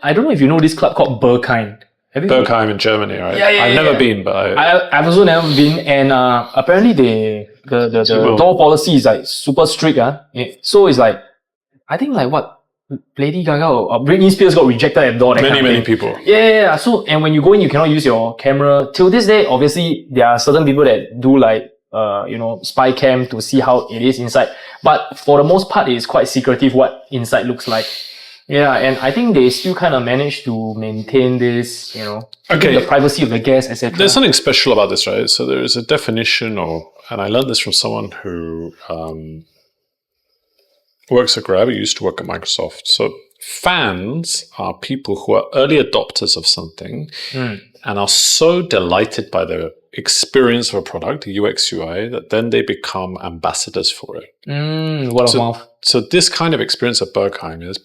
I don't know if you know this club called Berghain. Have you Berghain in Germany, right? I've never been, but I've also never been, and apparently the door policy is like super strict. So it's like, I think like what, Lady Gaga or Britney Spears got rejected at the door. Many people. Yeah. So, and when you go in, you cannot use your camera. Till this day, obviously, there are certain people that do like, spy cam to see how it is inside. But for the most part, it's quite secretive what inside looks like. Yeah, and I think they still kind of manage to maintain this, the privacy of the guests, etc. There's something special about this, right? So there is a definition and I learned this from someone who works at Grab, who used to work at Microsoft. So fans are people who are early adopters of something and are so delighted by the experience of a product, the UX, UI, that then they become ambassadors for it. Word of mouth. So this kind of experience at Berghain is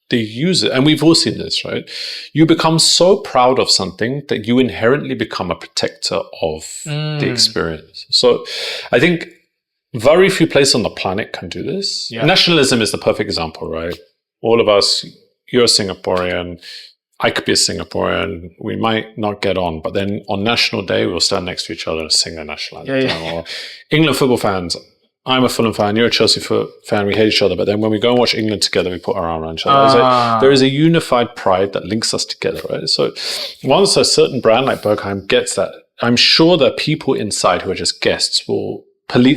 they use it, and we've all seen this, right? You become so proud of something that you inherently become a protector of the experience. So I think very few places on the planet can do this. Yeah. Nationalism is the perfect example, right? All of us, you're a Singaporean, I could be a Singaporean, we might not get on, but then on National Day, we'll stand next to each other and sing the national anthem. Yeah. Or England football fans, I'm a Fulham fan, you're a Chelsea fan, we hate each other, but then when we go and watch England together, we put our arm around each other. There is a unified pride that links us together, right? So once a certain brand like Berghain gets that, I'm sure that people inside who are just guests will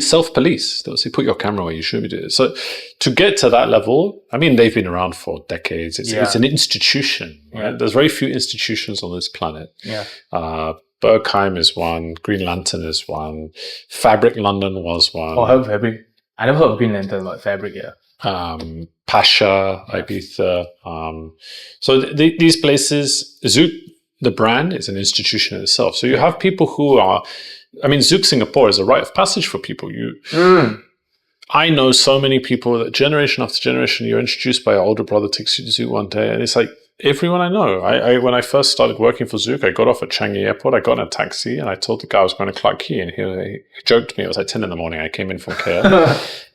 self-police. They'll say, put your camera where you should be doing it. So to get to that level, I mean, they've been around for decades. It's an institution, right? Yeah. There's very few institutions on this planet. Yeah. Berghain is one, Green Lantern is one, Fabric London was one. Oh, I heard Fabric. I never heard of Green Lantern, but Fabric, yeah. Pasha, Ibiza. So these places, Zouk, the brand, is an institution in itself. So you have people who are, Zouk Singapore is a rite of passage for people. I know so many people that generation after generation, you're introduced by your older brother, takes you to Zouk one day, and it's like, everyone I know. When I first started working for Zouk, I got off at Changi Airport, I got in a taxi, and I told the guy I was going to Clarke Quay, and he joked to me, it was like 10 in the morning, I came in from KL,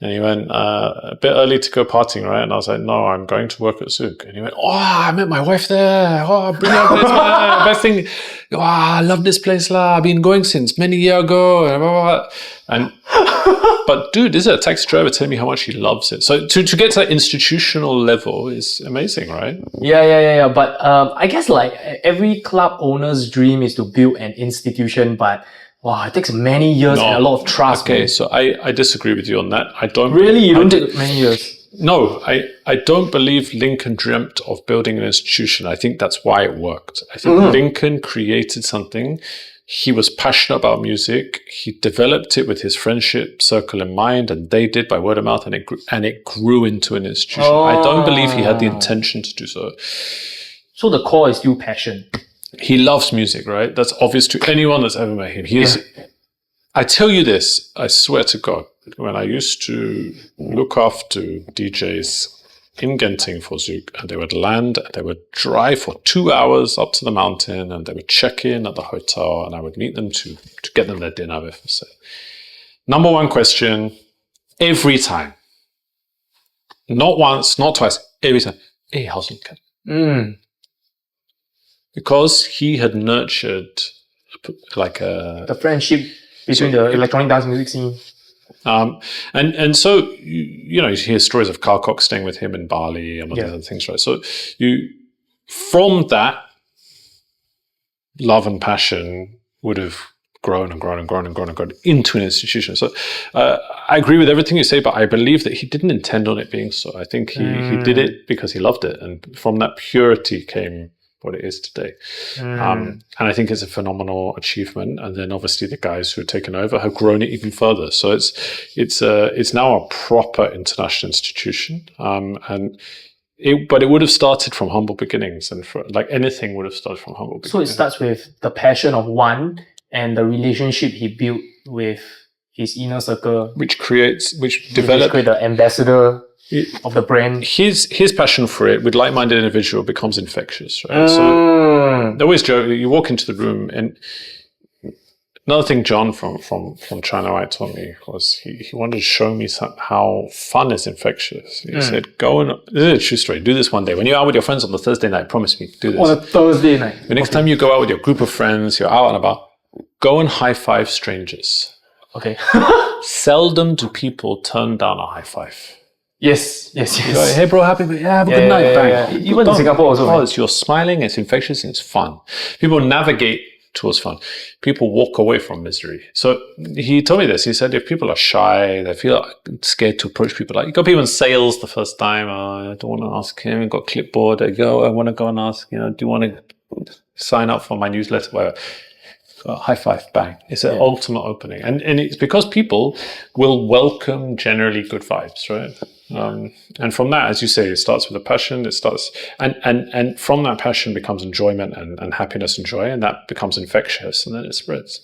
and he went, a bit early to go partying, right? And I was like, no, I'm going to work at Zouk. And he went, oh, I met my wife there, oh, brilliant place, best thing, oh, I love this place, lah. I've been going since many years ago, and blah, blah, blah. But dude, this is a taxi driver telling me how much he loves it. So to get to that institutional level is amazing, right? Yeah. But I guess like every club owner's dream is to build an institution, but wow, it takes many years and a lot of trust. Okay, so I disagree with you on that. I don't really. You don't take many years. No, I don't believe Lincoln dreamt of building an institution. I think that's why it worked. I think Lincoln created something. He was passionate about music. He developed it with his friendship circle in mind, and they did by word of mouth, and it grew into an institution. I don't believe he had the intention to do so. So the core is still passion. He loves music, right? That's obvious to anyone that's ever met him. I tell you this, I swear to God, when I used to look after DJs in Genting for Zouk, and they would land, they would drive for 2 hours up to the mountain, and they would check in at the hotel, and I would meet them to get them their dinner before. So, number one question, every time. Not once, not twice, every time. Hey, how's Lincoln? Because he had nurtured the friendship between the electronic dance music scene. And so, you hear stories of Carl Cox staying with him in Bali and all these other things, right? So from that, love and passion would have grown into an institution. So I agree with everything you say, but I believe that he didn't intend on it being so. I think he did it because he loved it. And from that purity came what it is today. And I think it's a phenomenal achievement. And then obviously the guys who have taken over have grown it even further. So it's now a proper international institution. But it would have started from humble beginnings, and like anything would have started from humble beginnings. So it starts with the passion of one and the relationship he built with his inner circle, which developed the ambassador of the brand. His passion for it with like-minded individual becomes infectious, right? So they always joke, you walk into the room and Another thing John from China White told me was he wanted to show me how fun is infectious. He said, this is a true story, do this one day. When you're out with your friends on the Thursday night, promise me, do this. On a Thursday night. The next time you go out with your group of friends, you're out and about, go and high-five strangers. Okay. Seldom do people turn down a high-five. Yes. You go, hey bro, have a good night, bang. Even in Singapore also. You're smiling, it's infectious, and it's fun. People navigate towards fun. People walk away from misery. So he told me this. He said if people are shy, they feel scared to approach people. Like you got people in sales the first time. I don't want to ask him. Got clipboard. They go. I want to go and ask. Do you want to sign up for my newsletter? Whatever. High five, bang. It's an ultimate opening. And it's because people will welcome generally good vibes, right? And from that, as you say, it starts with a passion. It starts, and from that passion becomes enjoyment and happiness and joy, and that becomes infectious, and then it spreads.